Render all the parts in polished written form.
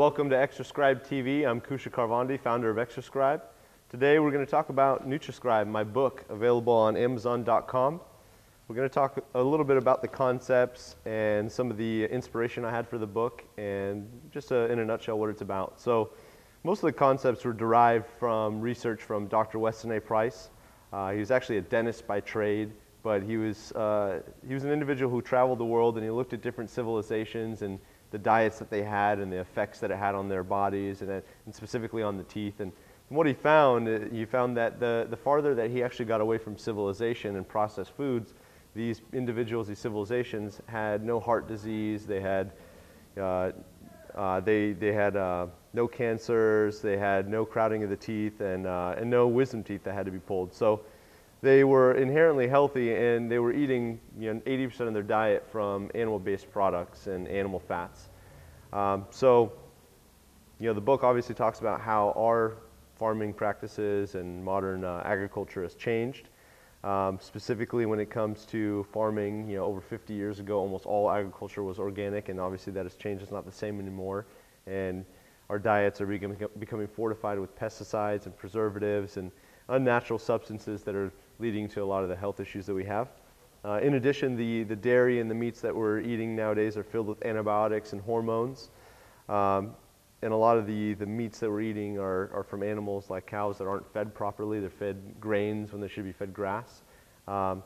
welcome to Nutriscribe TV. I'm Kusha Karvandi, founder of Nutriscribe. Today we're going to talk about Nutriscribe, my book, available on Amazon.com. We're going to talk a little bit about the concepts and some of the inspiration I had for the book, and just in a nutshell what it's about. So most of the concepts were derived from research from Dr. Weston A. Price. He was actually a dentist by trade, but he was an individual who traveled the world, and he looked at different civilizations and the diets that they had and the effects that it had on their bodies and specifically on the teeth. And what he found that the farther that he actually got away from civilization and processed foods, these individuals, these civilizations, had no heart disease, they had no cancers, they had no crowding of the teeth, and no wisdom teeth that had to be pulled. So they were inherently healthy, and they were eating 80% of their diet from animal-based products and animal fats. So the book obviously talks about how our farming practices and modern agriculture has changed. Specifically when it comes to farming, over 50 years ago, almost all agriculture was organic, and obviously that has changed. It's not the same anymore, and our diets are becoming fortified with pesticides and preservatives and unnatural substances that are leading to a lot of the health issues that we have. In addition, the dairy and the meats that we're eating nowadays are filled with antibiotics and hormones. And a lot of the meats that we're eating are from animals like cows that aren't fed properly. They're fed grains when they should be fed grass. So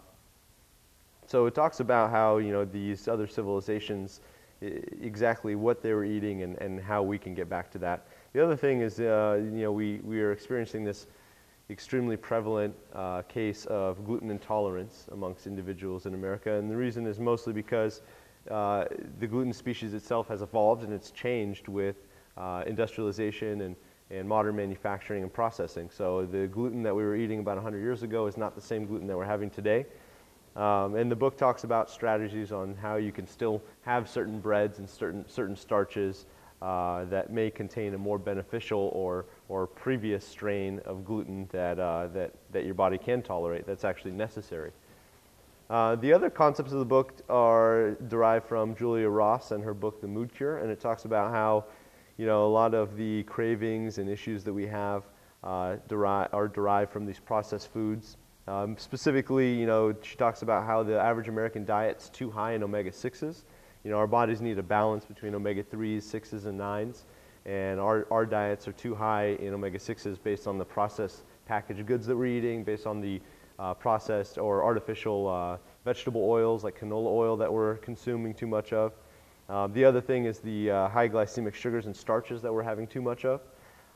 it talks about how these other civilizations, exactly what they were eating and how we can get back to that. The other thing is we are experiencing this extremely prevalent case of gluten intolerance amongst individuals in America, and the reason is mostly because the gluten species itself has evolved and it's changed with industrialization and modern manufacturing and processing. So the gluten that we were eating about 100 years ago is not the same gluten that we're having today. And the book talks about strategies on how you can still have certain breads and certain starches that may contain a more beneficial or previous strain of gluten that your body can tolerate that's actually necessary. The other concepts of the book are derived from Julia Ross and her book, The Mood Cure, and it talks about how a lot of the cravings and issues that we have are derived from these processed foods. Specifically, she talks about how the average American diet's too high in omega-6s. Our bodies need a balance between omega-3s, 6s, and 9s, and our diets are too high in omega-6s based on the processed packaged goods that we're eating, based on the processed or artificial vegetable oils like canola oil that we're consuming too much of. The other thing is the high glycemic sugars and starches that we're having too much of.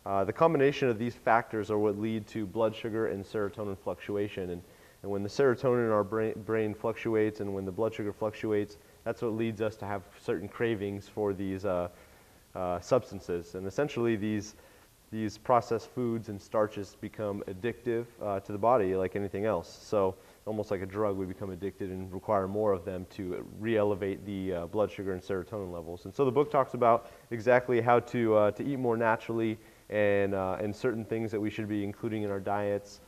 The combination of these factors are what lead to blood sugar and serotonin fluctuation, and when the serotonin in our brain fluctuates and when the blood sugar fluctuates, that's what leads us to have certain cravings for these substances. And essentially these processed foods and starches become addictive to the body like anything else. So almost like a drug, we become addicted and require more of them to re-elevate the blood sugar and serotonin levels. And so the book talks about exactly how to eat more naturally and certain things that we should be including in our diets,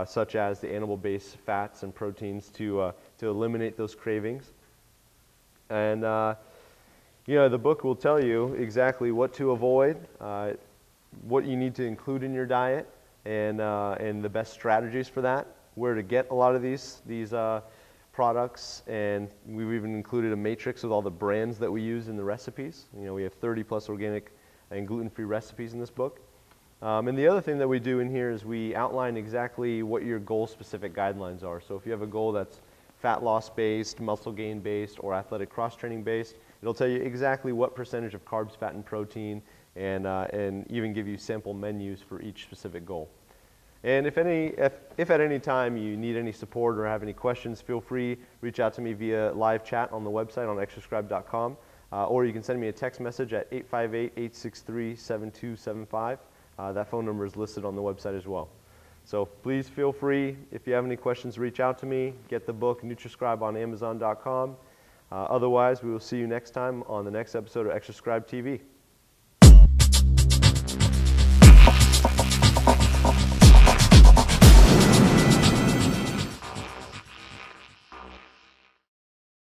such as the animal-based fats and proteins to eliminate those cravings. And the book will tell you exactly what to avoid, what you need to include in your diet, and the best strategies for that, where to get a lot of these products, and we've even included a matrix with all the brands that we use in the recipes. We have 30 plus organic and gluten-free recipes in this book. And the other thing that we do in here is we outline exactly what your goal-specific guidelines are. So if you have a goal that's fat loss based, muscle gain based, or athletic cross-training based, it'll tell you exactly what percentage of carbs, fat, and protein, and even give you sample menus for each specific goal. And if at any time you need any support or have any questions, feel free, reach out to me via live chat on the website on Nutriscribe.com, or you can send me a text message at 858-863-7275. That phone number is listed on the website as well. So please feel free, if you have any questions, reach out to me. Get the book Nutriscribe on Amazon.com. Otherwise, we will see you next time on the next episode of Nutriscribe TV.